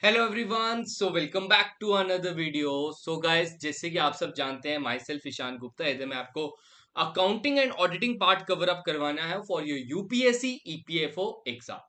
Hello everyone, so welcome back to another video. So guys, जैसे कि आप सब जानते हैं, माई सेल्फ ईशान गुप्ता है। मैं आपको accounting and auditing part cover up करवाना है for your UPSC EPFO exam.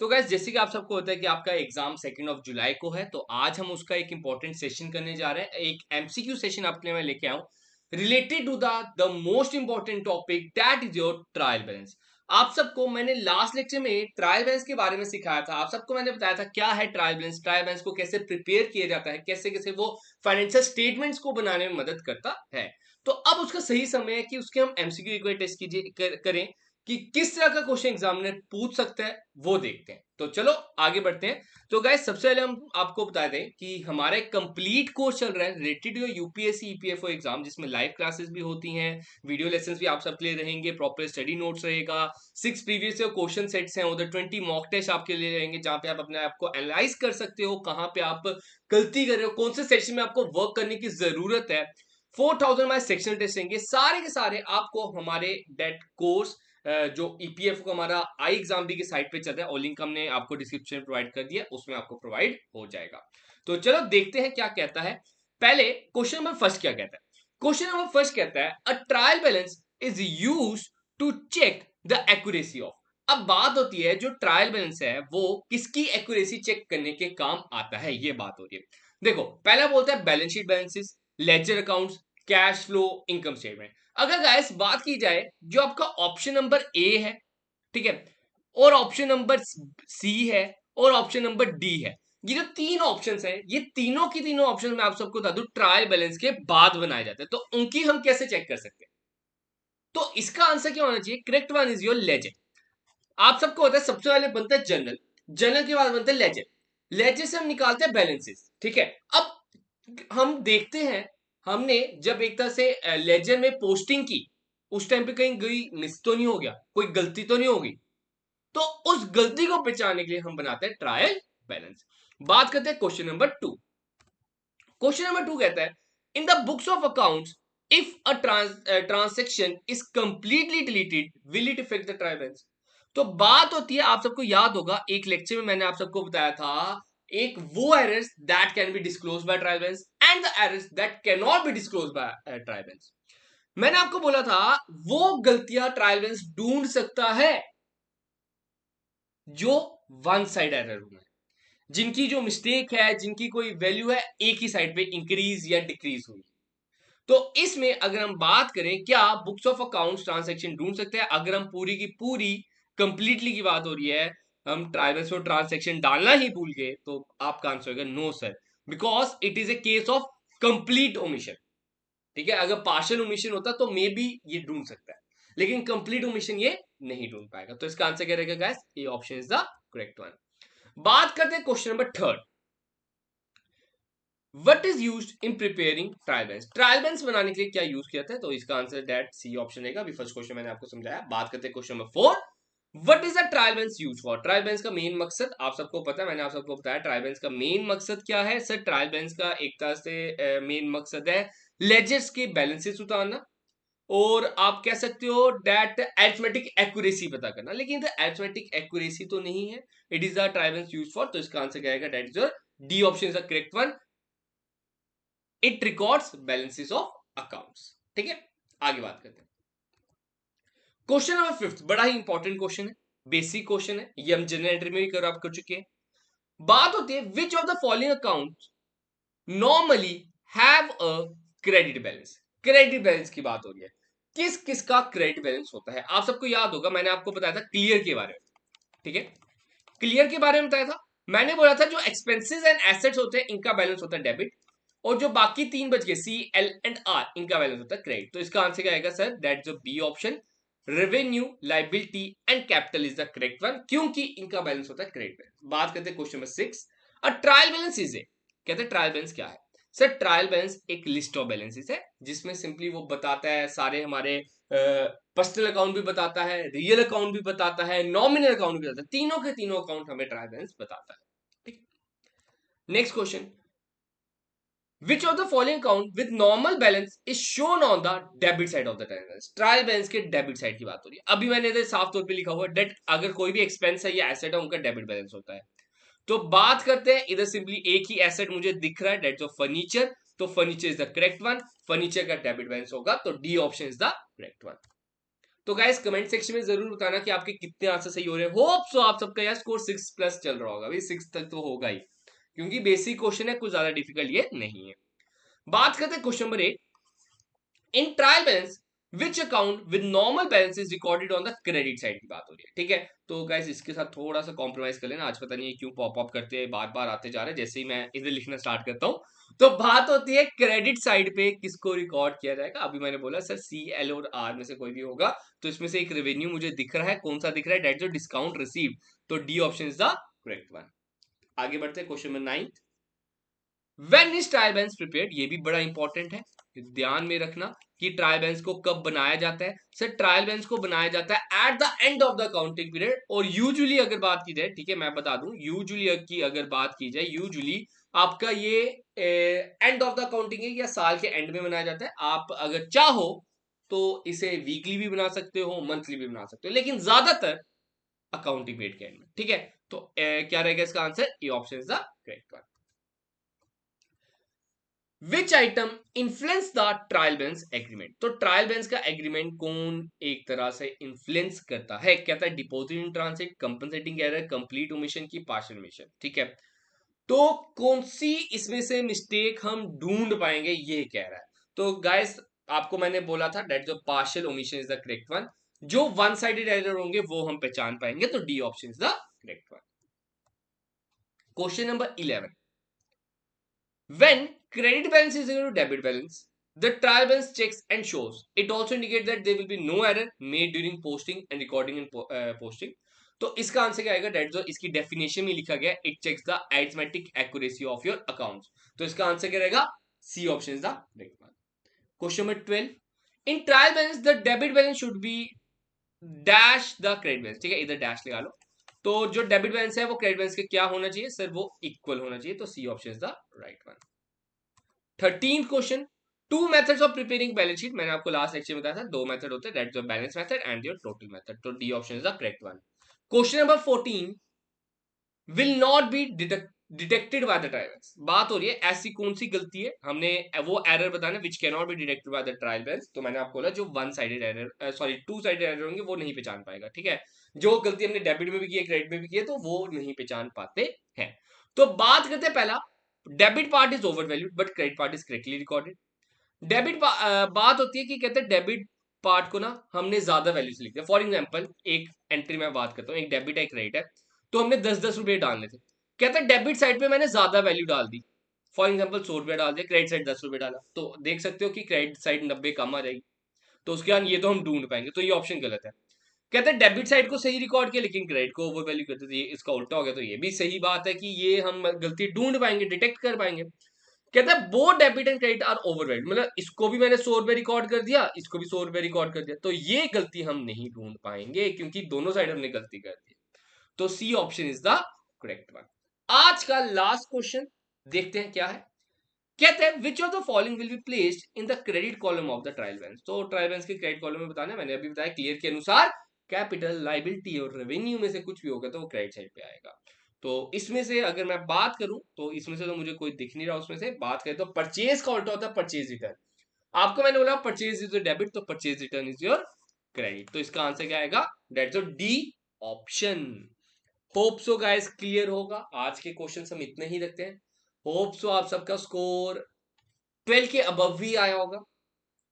तो गाइस, जैसे कि आप सबको होता है कि आपका एग्जाम 2 जुलाई को है, तो आज हम उसका एक इंपॉर्टेंट सेशन करने जा रहे हैं। एक एमसीक्यू सेशन आपके लिए मैं लेके आऊँ related to the most important topic, that is your trial balance. आप सबको मैंने लास्ट लेक्चर में ट्रायल बैलेंस के बारे में सिखाया था। आप सबको मैंने बताया था क्या है ट्रायल बैलेंस, ट्रायल बैलेंस को कैसे प्रिपेयर किया जाता है, कैसे कैसे वो फाइनेंशियल स्टेटमेंट्स को बनाने में मदद करता है। तो अब उसका सही समय है कि उसके हम एमसीक्यू एक बार टेस्ट करें कि किस तरह का क्वेश्चन एग्जामिनर पूछ सकता है, वो देखते हैं। तो चलो आगे बढ़ते हैं। तो गाइस, सबसे पहले हम आपको बता दें कि हमारा एक कंप्लीट कोर्स चल रहा है related to UPSC EPFO exam, जिसमें लाइव क्लासेस भी होती हैं, वीडियो लेसन भी आप सबके लिए रहेंगे, प्रॉपर स्टडी नोट्स रहेगा, 6 प्रीवियस क्वेश्चन सेट्स हैं, उधर 20 मॉक टेस्ट आपके लिए रहेंगे, जहां पे आप अपने आप को एनालाइज कर सकते हो, कहां पे आप गलती कर रहे हो, कौन से सेक्शन में आपको वर्क करने की जरूरत है। 4000 हमारे सेक्शनल टेस्ट रहेंगे, सारे के सारे आपको हमारे डेट कोर्स जो ईपीएफ को हमारा आई एग्जाम भी के साइट पे चल रहा है, और लिंक हमने आपको डिस्क्रिप्शन में प्रोवाइड कर दिया, उसमें आपको प्रोवाइड हो जाएगा। तो चलो देखते हैं क्या कहता है। पहले क्वेश्चन नंबर फर्स्ट क्या कहता है। क्वेश्चन नंबर फर्स्ट कहता है a trial balance is use to check the accuracy of. अब बात होती है जो ट्रायल बैलेंस है वो किसकी एक्यूरेसी चेक करने के काम आता है, ये बात हो रही है। देखो, पहला बोलता है balance sheet balances, ledger accounts, cash flow, income statement. अगर गाइस बात की जाए, जो आपका ऑप्शन नंबर ए है, ठीक है, और ऑप्शन नंबर सी है, और ऑप्शन नंबर डी है, ये जो तीन ऑप्शंस हैं, ये तीनों की तीनों ऑप्शन मैं आप सबको बता दूं ट्रायल बैलेंस के बाद बनाए जाते हैं। तो उनकी हम कैसे चेक कर सकते हैं? तो इसका आंसर क्या होना चाहिए? Correct one is your ledger. आप सबको होता है सबसे पहले बनता है जनरल, जनरल के बाद बनता है लेजर, लेजर से हम निकालते हैं बैलेंसेस, ठीक है। अब हम देखते हैं, हमने जब एक तरह से लेजर में पोस्टिंग की, उस टाइम पे कहीं गई मिस तो नहीं हो गया, कोई गलती तो नहीं होगी। तो उस गलती को बचाने के लिए हम बनाते हैं ट्रायल बैलेंस। बात करते हैं क्वेश्चन नंबर 2। क्वेश्चन नंबर 2 कहता है in the books of accounts if a transaction is completely deleted will it effect the trial balance. तो बात होती है, आप सबको याद होगा एक लेक्चर में मैंने आप सबको बताया था, एक वो errors that can be disclose by trial balance and the errors that can not be disclose by trial balance. मैंने आपको बोला था वो गलतियां ट्रायल बैलेंस ढूंढ सकता है जो वन साइड एरर हुआ है, जिनकी जो मिस्टेक है, जिनकी कोई वैल्यू है एक ही साइड पे इंक्रीज या डिक्रीज हुई। तो इसमें अगर हम बात करें क्या बुक्स ऑफ अकाउंट्स ट्रांजैक्शन ढूंढ सकते हैं, अगर हम पूरी की पूरी कंप्लीटली की बात हो रही है, हम ट्राइबल्स और ट्रांजैक्शन डालना ही भूल गए, तो आपका आंसर होगा no sir, because it is a case of complete omission. ठीक है, अगर पार्शियल ओमिशन होता तो मे बी ये ढूंढ सकता है, लेकिन कंप्लीट ओमिशन ये नहीं ढूंढ पाएगा। तो इसका आंसर क्या रहेगा guys? A option is the correct one. बात करते हैं question number 3। What is use in preparing trial balance. Trial balance बनाने के लिए क्या यूज किया था? तो इसका आंसर डेट सी ऑप्शन रहेगा। अभी फर्स्ट क्वेश्चन मैंने आपको समझाया। बात करते हैं question number 4। What is a trial balance use for. Trial balance का मेन मकसद आप सबको पता है, मैंने आप सबको बताया ट्रायल बैलेंस का मेन मकसद क्या है। सर, ट्रायल बैलेंस का एक तरह से मेन मकसद है लेजर्स के बैलेंसेस उतारना, और आप कह सकते हो दैट अरिथमेटिक एक्यूरेसी पता करना, लेकिन अरिथमेटिक एक्यूरेसी तो नहीं है it is the trial balance use for. तो इसका आंसर क्या आएगा? That is your D option is the correct one. It records balances of accounts. ठीक है, आगे बात करते हैं। क्वेश्चन नंबर 5 बड़ा ही इंपॉर्टेंट क्वेश्चन है, बेसिक क्वेश्चन है, ये हम जनरल एंट्री में भी कर चुके हैं। बात होती है which of the following account normally have a credit balance. Credit balance की बात हो रही है, किस किस का क्रेडिट बैलेंस होता है। आप सबको याद होगा मैंने आपको बताया था क्लियर के बारे में, ठीक है, क्लियर के बारे में बताया था। मैंने बोला था जो एक्सपेंसेस एंड एसेट्स होते हैं इनका बैलेंस होता है डेबिट, और जो बाकी तीन बच गए सी एल एंड आर, इनका बैलेंस होता है क्रेडिट। तो इसका आंसर क्या आएगा सर? दैट जो B option, revenue, liability and capital is the correct one, क्योंकि इनका बैलेंस होता है क्रेडिट बैलेंस। बात करते हैं question number 6। A trial balance is a, कहते हैं ट्रायल बैलेंस क्या है। सर, ट्रायल बैलेंस एक लिस्ट ऑफ बैलेंसेस है, जिसमें सिंपली वो बताता है सारे हमारे पर्सनल अकाउंट भी बताता है, रियल अकाउंट भी बताता है, नॉमिनल अकाउंट भी बताता है, तीनों के तीनों अकाउंट हमें ट्रायल बैलेंस बताता है। ठीक, next question. Which of the following account with normal balance is shown on the debit side of the trial balance? Trial balance के डेबिट साइड की बात हो रही है। अभी मैंने इधर साफ तौर पे लिखा हुआ डेट, अगर कोई भी एक्सपेंस है या एसेट है उनका डेबिट बैलेंस होता है। तो बात करते हैं, इधर सिंपली एक ही एसेट मुझे दिख रहा है, दैट्स ऑफ फर्नीचर, तो furniture is the correct one, furniture का डेबिट बैलेंस होगा, तो D option is the correct one. तो गाइस कमेंट सेक्शन में जरूर बताना कि आपके कितने आंसर सही हो रहे हैं। होप सो आप सबका यार स्कोर 6+ चल रहा होगा, भाई 6 तक तो होगा ही, क्योंकि बेसिक क्वेश्चन है, कुछ ज्यादा डिफिकल्ट ये नहीं है। बात करते हैं question number 8। In trial balance which account with normal balance is recorded on the credit side की बात हो रही है, ठीक है। तो गाइस इसके साथ थोड़ा सा कॉम्प्रोमाइज कर लेना, आज पता नहीं क्यों पॉप अप करते हैं, बार बार आते जा रहे हैं, जैसे ही मैं इधर लिखना स्टार्ट करता हूँ। तो बात होती है क्रेडिट साइड पे किसको रिकॉर्ड किया जाएगा। अभी मैंने बोला सर सी, एल और आर में से कोई भी होगा, तो इसमें से एक रेवेन्यू मुझे दिख रहा है, कौन सा दिख रहा है, डेट जो डिस्काउंट रिसीव, तो D option is the correct one. आगे बढ़ते हैं question number 9। When is trial balance prepared, ये भी बड़ा इंपॉर्टेंट है, ध्यान में रखना कि ट्रायल बैलेंस को कब बनाया जाता है। सर ट्रायल बैलेंस को बनाया जाता है at the end of the accounting period, और यूजुअली अगर बात की जाए, ठीक है मैं बता दूं, यूजुअली की अगर बात की जाए, यूजुअली आपका ये एंड ऑफ द अकाउंटिंग या साल के एंड में बनाया जाता है। आप अगर चाहो तो इसे वीकली भी बना सकते हो, मंथली भी बना सकते हो, लेकिन ज्यादातर अकाउंटिंग पीरियड के एंड में, ठीक है। तो क्या रहेगा इसका answer, A option is the correct one. Which item influence the trial balance agreement, तो ट्रायल बैलेंस का एग्रीमेंट कौन एक तरह से इन्फ्लुएंस करता है, कहता है deposit in transit, compensating error, complete omission की पार्शियल ओमिशन, ठीक है। तो कौन सी इसमें से मिस्टेक हम ढूंढ पाएंगे, ये कह रहा है। तो गाइस आपको मैंने बोला था दैट जो partial omission is the correct one, जो वन साइडेड एरर होंगे वो हम पहचान पाएंगे, तो D option is the correct one. Question number 11। When credit balance is equal to debit balance, the trial balance checks and shows. It also indicates that there will be no error made during posting and recording and posting. तो इसका answer क्या आएगा, date जो इसकी definition में लिखा गया, it checks the arithmetic accuracy of your accounts, तो इसका आंसर क्या रहेगा, C option is the correct one. Question number 12। In trial balance the debit balance should be dash the credit balance, ठीक है इधर डैश लगा लो। तो जो डेबिट बैलेंस है वो क्रेडिट बैलेंस के क्या होना चाहिए सर, वो इक्वल होना चाहिए, तो C option is the right one. 13th question. Two methods of preparing balance sheet, मैंने आपको लास्ट लेक्चर में बताया था, दो मेथड होते हैं, that is balance method and your total method, तो D option is the correct one. Question number 14। Will not be detected by the trial balance, बात हो रही है ऐसी कौन सी गलती है, हमने वो एरर बताना which can not be detected by the trial balance, तो मैंने आपको बोला जो one sided error, sorry two sided error होंगे वो नहीं पहचान पाएगा, ठीक है। जो गलती हमने डेबिट में भी की है क्रेडिट में भी की है, तो वो नहीं पहचान पाते हैं। तो बात करते हैं पहला, debit part is over valued but credit part is correctly recorded. Debit बात होती है कि कहते हैं डेबिट पार्ट को ना हमने ज्यादा वैल्यू से लिख दिया। फॉर एग्जांपल एक एंट्री में बात करता हूँ, एक डेबिट है एक क्रेडिट है, तो हमने 10-10 रुपए डालने थे, कहते हैं डेबिट साइड पे मैंने ज्यादा वैल्यू डाल दी, फॉर एग्जाम्पल 100 रुपया डाल दिया, क्रेडिट साइड 10 रुपए डाला, तो देख सकते हो कि क्रेडिट साइड 90 कम आ जाएगी, तो उसके बाद ये तो हम ढूंढ पाएंगे, तो ये ऑप्शन गलत है। कहते हैं डेबिट साइड को सही रिकॉर्ड किया लेकिन क्रेडिट को ओवर वैल्यू करते थे, इसका उल्टा हो गया, तो ये भी सही बात है कि ये हम गलती ढूंढ पाएंगे, डिटेक्ट कर पाएंगे। कहता है both debit and credit are overvalued, मतलब इसको भी मैंने 100 रुपए रिकॉर्ड कर दिया, इसको भी 100 रुपए रिकॉर्ड कर दिया, तो ये गलती हम नहीं ढूंढ पाएंगे क्योंकि दोनों साइड हमने गलती कर दी, तो C option is the correct one. आज का लास्ट क्वेश्चन देखते हैं क्या है। कहते हैं which of the following will be placed in the credit column of the trial balance, तो ट्रायल बैलेंस के क्रेडिट कॉलम में बताना है, मैंने अभी बताया क्लियर के अनुसार कैपिटल लाइबिलिटी और रेवेन्यू में से कुछ भी होगा तो वो क्रेडिट साइड पे आएगा। तो इसमें से अगर मैं बात करूं तो इसमें से तो मुझे कोई दिख नहीं रहा, उसमें से बात करें तो परचेज का उल्टा होता है परचेज रिटर्न, आपको मैंने बोला परचेज इज योर डेबिट, तो purchase return is your credit, तो इसका आंसर क्या आएगा, that's your D option. Hope so guys clear होगा, आज के क्वेश्चन हम इतने ही रखते हैं। होप सो आप सबका स्कोर 12 के अबव भी आया होगा।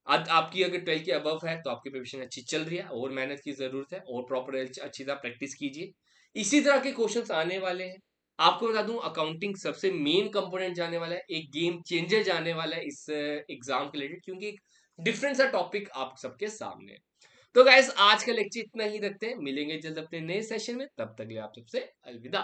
आज आपकी अगर 12 के अबव है तो आपकी प्रिपरेशन अच्छी चल रही है, और मेहनत की जरूरत है, और प्रॉपर अच्छी तरह प्रैक्टिस कीजिए, इसी तरह के क्वेश्चंस आने वाले हैं। आपको बता दूं अकाउंटिंग सबसे मेन कंपोनेंट जाने वाला है, एक गेम चेंजर जाने वाला है इस एग्जाम के रिलेटेड, क्योंकि एक डिफरेंट सा टॉपिक आप सबके सामने है। तो गाइस आज का लेक्चर इतना ही रखते हैं, मिलेंगे जल्द अपने नए सेशन में, तब तक के लिए आप सबसे अलविदा।